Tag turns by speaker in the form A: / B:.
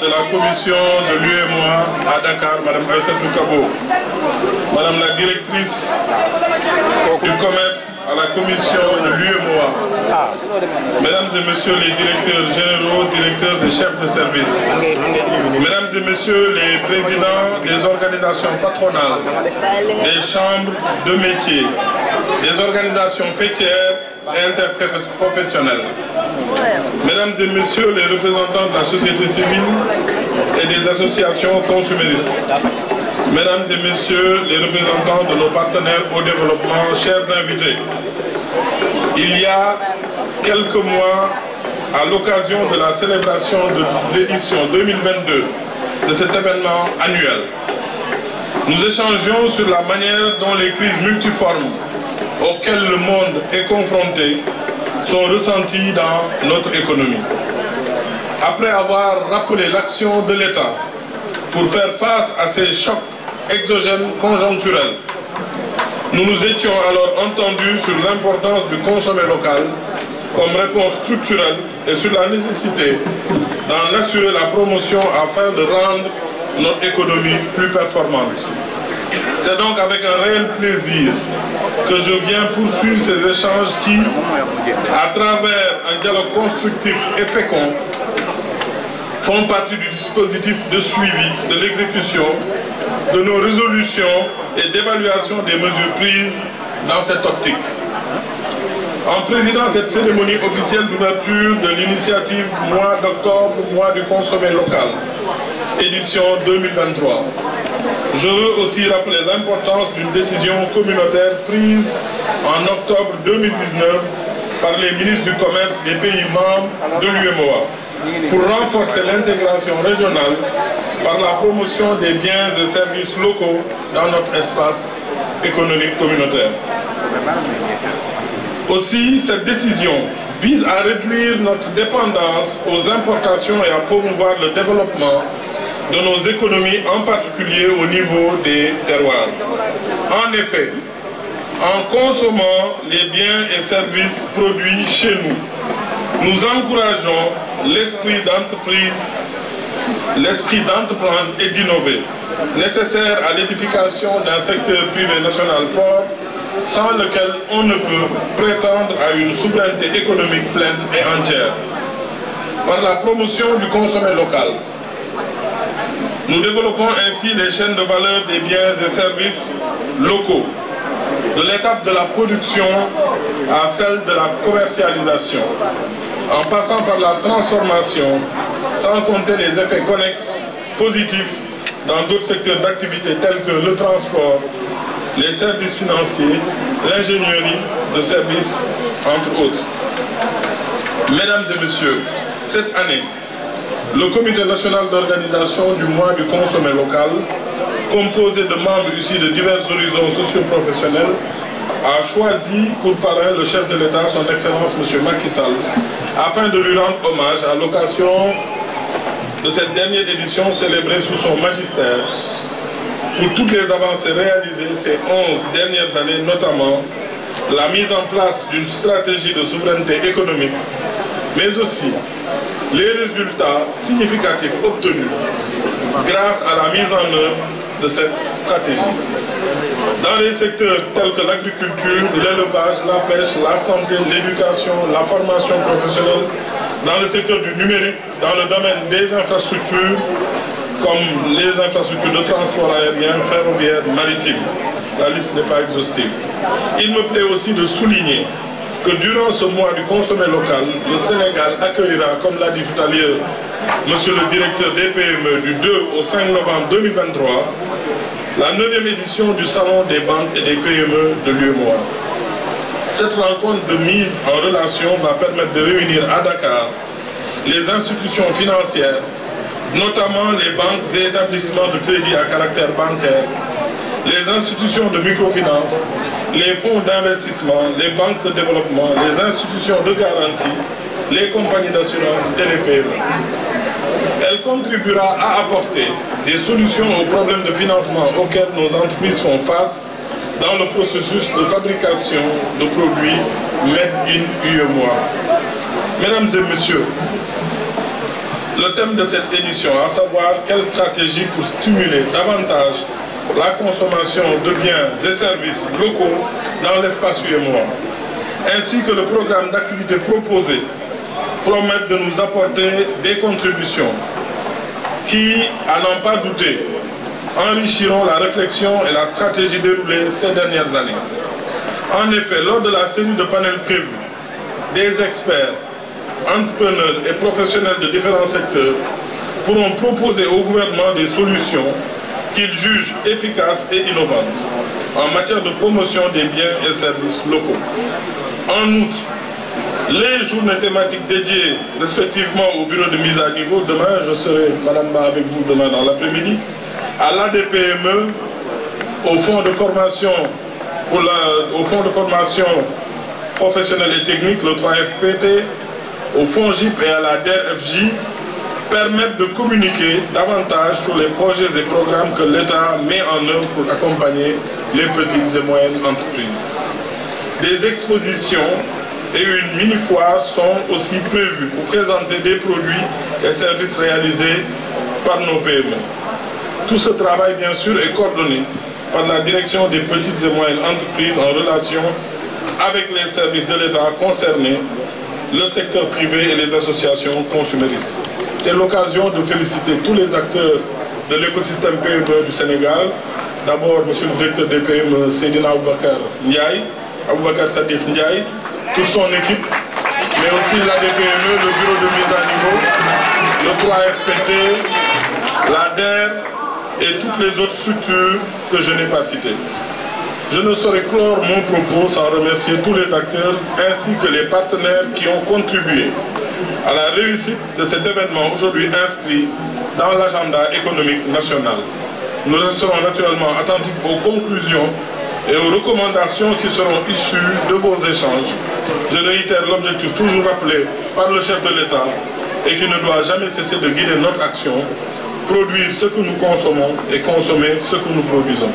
A: de la commission de l'UEMOA à Dakar, Madame Aïssatou Kabo, Madame la directrice du commerce à la commission de l'UEMOA, Mesdames et Messieurs les directeurs généraux, directeurs et chefs de service, Mesdames et Messieurs les présidents des organisations patronales, des chambres de métiers, des organisations fêtières et interprofessionnelles, Mesdames et Messieurs les représentants de la société civile et des associations consuméristes, Mesdames et Messieurs les représentants de nos partenaires au développement, chers invités, il y a quelques mois, à l'occasion de la célébration de l'édition 2022 de cet événement annuel, nous échangions sur la manière dont les crises multiformes auxquelles le monde est confronté sont ressenties dans notre économie. Après avoir rappelé l'action de l'État pour faire face à ces chocs exogènes conjoncturels, nous nous étions alors entendus sur l'importance du consommer local comme réponse structurelle et sur la nécessité d'en assurer la promotion afin de rendre notre économie plus performante. C'est donc avec un réel plaisir que je viens poursuivre ces échanges qui, à travers un dialogue constructif et fécond, font partie du dispositif de suivi de l'exécution de nos résolutions et d'évaluation des mesures prises dans cette optique. En présidant cette cérémonie officielle d'ouverture de l'initiative Mois d'octobre, Mois du consommé local, édition 2023, je veux aussi rappeler l'importance d'une décision communautaire prise en octobre 2019 par les ministres du commerce des pays membres de l'UEMOA pour renforcer l'intégration régionale par la promotion des biens et services locaux dans notre espace économique communautaire. Aussi, cette décision vise à réduire notre dépendance aux importations et à promouvoir le développement de nos économies, en particulier au niveau des terroirs. En effet, en consommant les biens et services produits chez nous, nous encourageons l'esprit d'entreprise, l'esprit d'entreprendre et d'innover, nécessaire à l'édification d'un secteur privé national fort, sans lequel on ne peut prétendre à une souveraineté économique pleine et entière. Par la promotion du consommé local, nous développons ainsi les chaînes de valeur des biens et services locaux, de l'étape de la production à celle de la commercialisation, en passant par la transformation, sans compter les effets connexes positifs dans d'autres secteurs d'activité tels que le transport, les services financiers, l'ingénierie de services, entre autres. Mesdames et Messieurs, cette année, le Comité national d'organisation du mois du consommé local, composé de membres issus de divers horizons socio-professionnels, a choisi pour parrain le chef de l'État, son Excellence M. Macky Sall, afin de lui rendre hommage à l'occasion de cette dernière édition célébrée sous son magistère, pour toutes les avancées réalisées ces 11 dernières années, notamment la mise en place d'une stratégie de souveraineté économique, mais aussi les résultats significatifs obtenus grâce à la mise en œuvre de cette stratégie. Dans les secteurs tels que l'agriculture, l'élevage, la pêche, la santé, l'éducation, la formation professionnelle, dans le secteur du numérique, dans le domaine des infrastructures, comme les infrastructures de transport aérien, ferroviaire, maritime. La liste n'est pas exhaustive. Il me plaît aussi de souligner que durant ce mois du consommé local, le Sénégal accueillera, comme l'a dit tout à l'heure Monsieur le directeur des PME, du 2 au 5 novembre 2023, la 9e édition du Salon des banques et des PME de l'UEMOA. Cette rencontre de mise en relation va permettre de réunir à Dakar les institutions financières, notamment les banques et établissements de crédit à caractère bancaire, les institutions de microfinance, les fonds d'investissement, les banques de développement, les institutions de garantie, les compagnies d'assurance et les PME. Elle contribuera à apporter des solutions aux problèmes de financement auxquels nos entreprises font face dans le processus de fabrication de produits Made in UEMOA. Mesdames et Messieurs, le thème de cette édition, à savoir quelle stratégie pour stimuler davantage la consommation de biens et services locaux dans l'espace UEMOA, ainsi que le programme d'activité proposé promettent de nous apporter des contributions qui, à n'en pas douter, enrichiront la réflexion et la stratégie déroulée ces dernières années. En effet, lors de la série de panels prévus, des experts, entrepreneurs et professionnels de différents secteurs pourront proposer au gouvernement des solutions qu'ils jugent efficaces et innovantes en matière de promotion des biens et services locaux. En outre, les journées thématiques dédiées respectivement au bureau de mise à niveau, demain, je serai, Madame Ba, avec vous demain dans l'après-midi, à l'ADPME, au fonds de formation professionnelle et technique, le 3FPT, au fonds GIP et à la DERFJ, permettent de communiquer davantage sur les projets et programmes que l'État met en œuvre pour accompagner les petites et moyennes entreprises. Des expositions et une mini-foire sont aussi prévues pour présenter des produits et services réalisés par nos PME. Tout ce travail, bien sûr, est coordonné par la direction des petites et moyennes entreprises en relation avec les services de l'État concernés, le secteur privé et les associations consuméristes. C'est l'occasion de féliciter tous les acteurs de l'écosystème PME du Sénégal. D'abord, monsieur le directeur des PME, Seydina Aboubakar Ndiaye, Aboubakar Sadif Ndiaye, toute son équipe, mais aussi l'ADPME, le bureau de mise à niveau, le 3FPT, la DER et toutes les autres structures que je n'ai pas citées. Je ne saurais clore mon propos sans remercier tous les acteurs ainsi que les partenaires qui ont contribué à la réussite de cet événement aujourd'hui inscrit dans l'agenda économique national. Nous resterons naturellement attentifs aux conclusions et aux recommandations qui seront issues de vos échanges. Je réitère l'objectif toujours rappelé par le chef de l'État et qui ne doit jamais cesser de guider notre action, produire ce que nous consommons et consommer ce que nous produisons.